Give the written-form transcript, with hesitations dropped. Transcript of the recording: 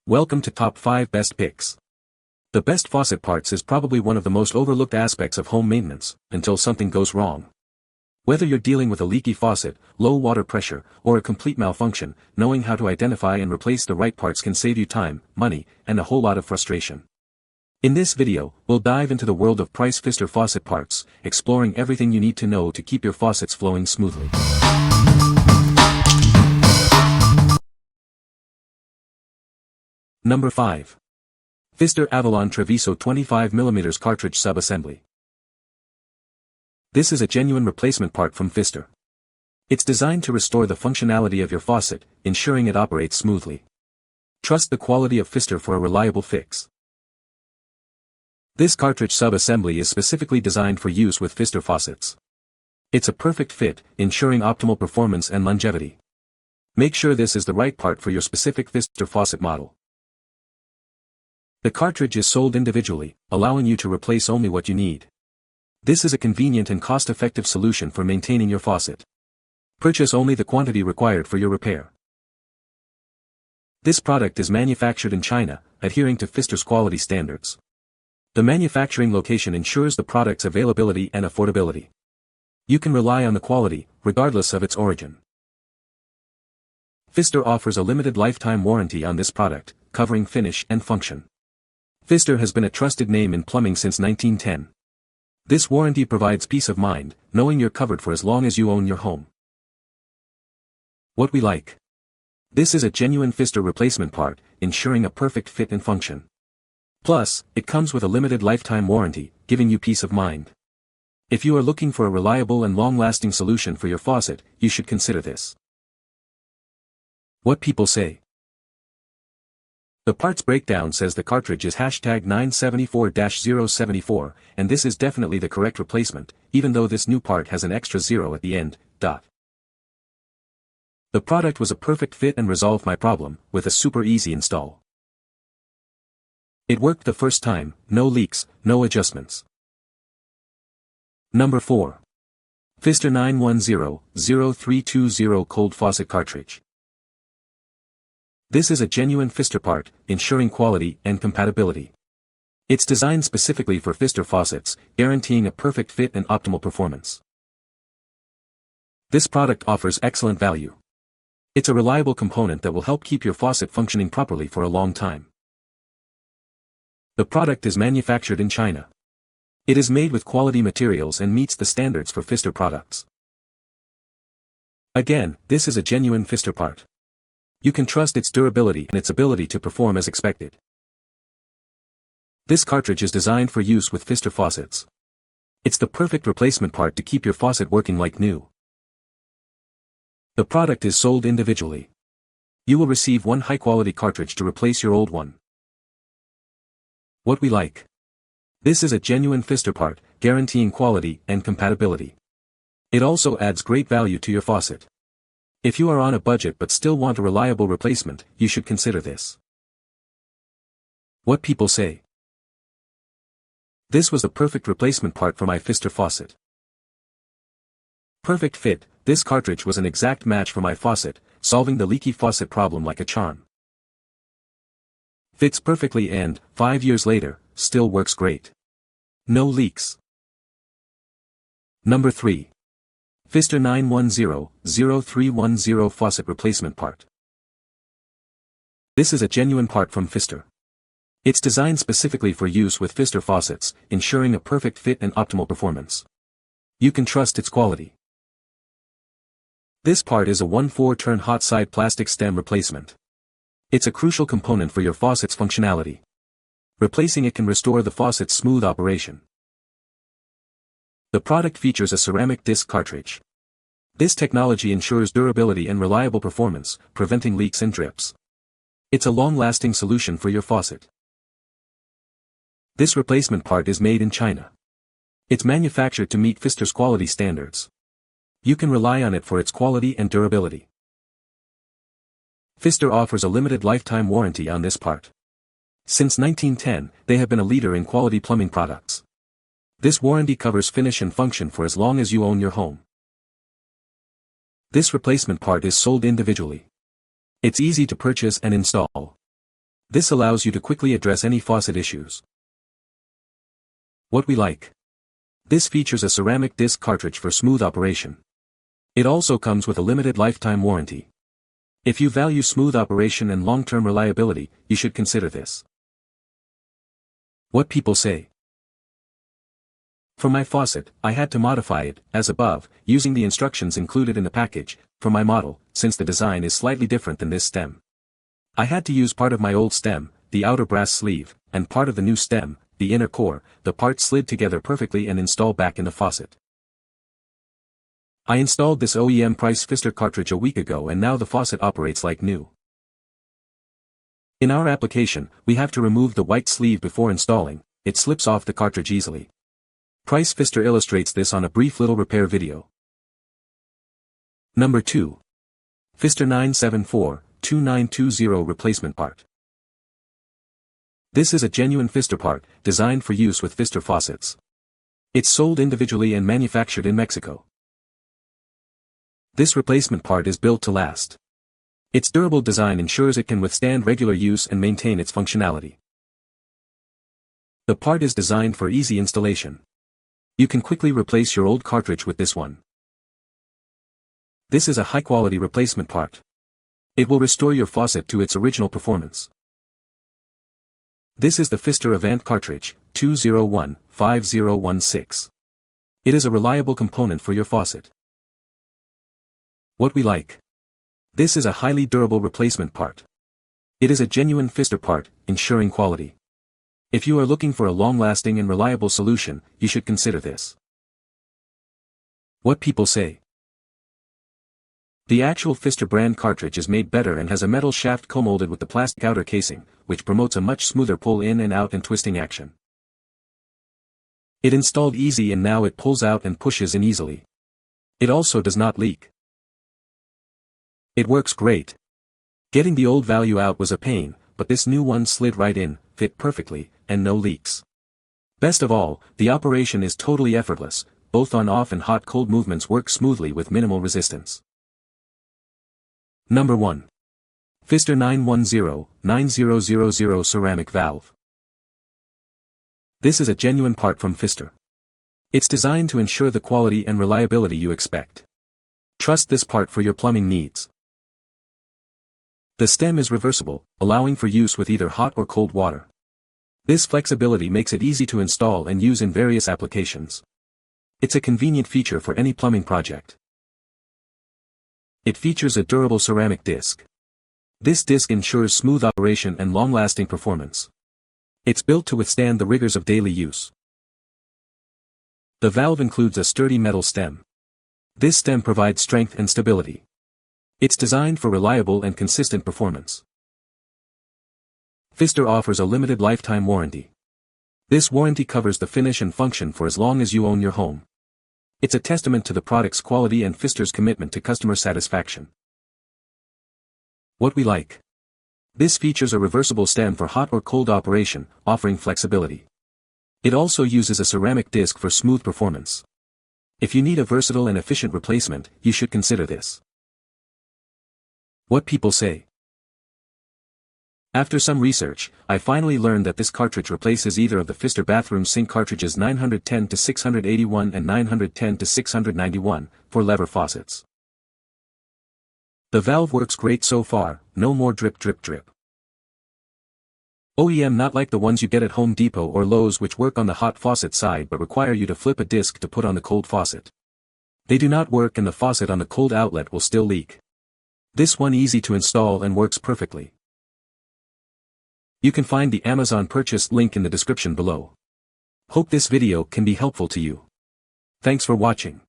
Welcome to Top 5 Best Picks. The best faucet parts is probably one of the most overlooked aspects of home maintenance, until something goes wrong. Whether you're dealing with a leaky faucet, low water pressure, or a complete malfunction, knowing how to identify and replace the right parts can save you time, money, and a whole lot of frustration. In this video, we'll dive into the world of Price Pfister faucet parts, exploring everything you need to know to keep your faucets flowing smoothly. Number 5. Pfister Avalon Treviso 25mm Cartridge Sub-Assembly. This is a genuine replacement part from Pfister. It's designed to restore the functionality of your faucet, ensuring it operates smoothly. Trust the quality of Pfister for a reliable fix. This cartridge sub-assembly is specifically designed for use with Pfister faucets. It's a perfect fit, ensuring optimal performance and longevity. Make sure this is the right part for your specific Pfister faucet model. The cartridge is sold individually, allowing you to replace only what you need. This is a convenient and cost-effective solution for maintaining your faucet. Purchase only the quantity required for your repair. This product is manufactured in China, adhering to Pfister's quality standards. The manufacturing location ensures the product's availability and affordability. You can rely on the quality, regardless of its origin. Pfister offers a limited lifetime warranty on this product, covering finish and function. Pfister has been a trusted name in plumbing since 1910. This warranty provides peace of mind, knowing you're covered for as long as you own your home. What we like. This is a genuine Pfister replacement part, ensuring a perfect fit and function. Plus, it comes with a limited lifetime warranty, giving you peace of mind. If you are looking for a reliable and long-lasting solution for your faucet, you should consider this. What people say. The parts breakdown says the cartridge is #974-074, and this is definitely the correct replacement, even though this new part has an extra 0 at the end. The product was a perfect fit and resolved my problem, with a super easy install. It worked the first time, no leaks, no adjustments. Number 4. Pfister 910-0320 Cold Faucet Cartridge. This is a genuine Pfister part, ensuring quality and compatibility. It's designed specifically for Pfister faucets, guaranteeing a perfect fit and optimal performance. This product offers excellent value. It's a reliable component that will help keep your faucet functioning properly for a long time. The product is manufactured in China. It is made with quality materials and meets the standards for Pfister products. Again, this is a genuine Pfister part. You can trust its durability and its ability to perform as expected. This cartridge is designed for use with Pfister faucets. It's the perfect replacement part to keep your faucet working like new. The product is sold individually. You will receive one high-quality cartridge to replace your old one. What we like. This is a genuine Pfister part, guaranteeing quality and compatibility. It also adds great value to your faucet. If you are on a budget but still want a reliable replacement, you should consider this. What people say. This was the perfect replacement part for my Pfister faucet. Perfect fit, this cartridge was an exact match for my faucet, solving the leaky faucet problem like a charm. Fits perfectly and, 5 years later, still works great. No leaks. Number 3. Pfister 910-0310 Faucet Replacement Part. This is a genuine part from Pfister. It's designed specifically for use with Pfister faucets, ensuring a perfect fit and optimal performance. You can trust its quality. This part is a 1/4-turn hot side plastic stem replacement. It's a crucial component for your faucet's functionality. Replacing it can restore the faucet's smooth operation. The product features a ceramic disc cartridge. This technology ensures durability and reliable performance, preventing leaks and drips. It's a long-lasting solution for your faucet. This replacement part is made in China. It's manufactured to meet Pfister's quality standards. You can rely on it for its quality and durability. Pfister offers a limited lifetime warranty on this part. Since 1910, they have been a leader in quality plumbing products. This warranty covers finish and function for as long as you own your home. This replacement part is sold individually. It's easy to purchase and install. This allows you to quickly address any faucet issues. What we like. This features a ceramic disc cartridge for smooth operation. It also comes with a limited lifetime warranty. If you value smooth operation and long-term reliability, you should consider this. What people say. For my faucet, I had to modify it, as above, using the instructions included in the package, for my model, since the design is slightly different than this stem. I had to use part of my old stem, the outer brass sleeve, and part of the new stem, the inner core. The parts slid together perfectly and install back in the faucet. I installed this OEM Price Pfister cartridge a week ago and now the faucet operates like new. In our application, we have to remove the white sleeve before installing. It slips off the cartridge easily. Price Pfister illustrates this on a brief little repair video. Number 2. Pfister 974-2920 replacement part. This is a genuine Pfister part, designed for use with Pfister faucets. It's sold individually and manufactured in Mexico. This replacement part is built to last. Its durable design ensures it can withstand regular use and maintain its functionality. The part is designed for easy installation. You can quickly replace your old cartridge with this one. This is a high-quality replacement part. It will restore your faucet to its original performance. This is the Pfister Avant cartridge, 201-5016. It is a reliable component for your faucet. What we like. This is a highly durable replacement part. It is a genuine Pfister part, ensuring quality. If you are looking for a long-lasting and reliable solution, you should consider this. What people say. The actual Pfister brand cartridge is made better and has a metal shaft co-molded with the plastic outer casing, which promotes a much smoother pull in and out and twisting action. It installed easy and now it pulls out and pushes in easily. It also does not leak. It works great. Getting the old value out was a pain, but this new one slid right in, fit perfectly, and no leaks. Best of all, the operation is totally effortless, both on-off and hot-cold movements work smoothly with minimal resistance. Number 1. Pfister 910-9000 ceramic valve. This is a genuine part from Pfister. It's designed to ensure the quality and reliability you expect. Trust this part for your plumbing needs. The stem is reversible, allowing for use with either hot or cold water. This flexibility makes it easy to install and use in various applications. It's a convenient feature for any plumbing project. It features a durable ceramic disc. This disc ensures smooth operation and long-lasting performance. It's built to withstand the rigors of daily use. The valve includes a sturdy metal stem. This stem provides strength and stability. It's designed for reliable and consistent performance. Pfister offers a limited lifetime warranty. This warranty covers the finish and function for as long as you own your home. It's a testament to the product's quality and Pfister's commitment to customer satisfaction. What we like. This features a reversible stem for hot or cold operation, offering flexibility. It also uses a ceramic disc for smooth performance. If you need a versatile and efficient replacement, you should consider this. What people say. After some research, I finally learned that this cartridge replaces either of the Pfister bathroom sink cartridges 910-681 and 910-691, for lever faucets. The valve works great so far, no more drip drip drip. OEM not like the ones you get at Home Depot or Lowe's which work on the hot faucet side but require you to flip a disc to put on the cold faucet. They do not work and the faucet on the cold outlet will still leak. This one easy to install and works perfectly. You can find the Amazon purchase link in the description below. Hope this video can be helpful to you. Thanks for watching.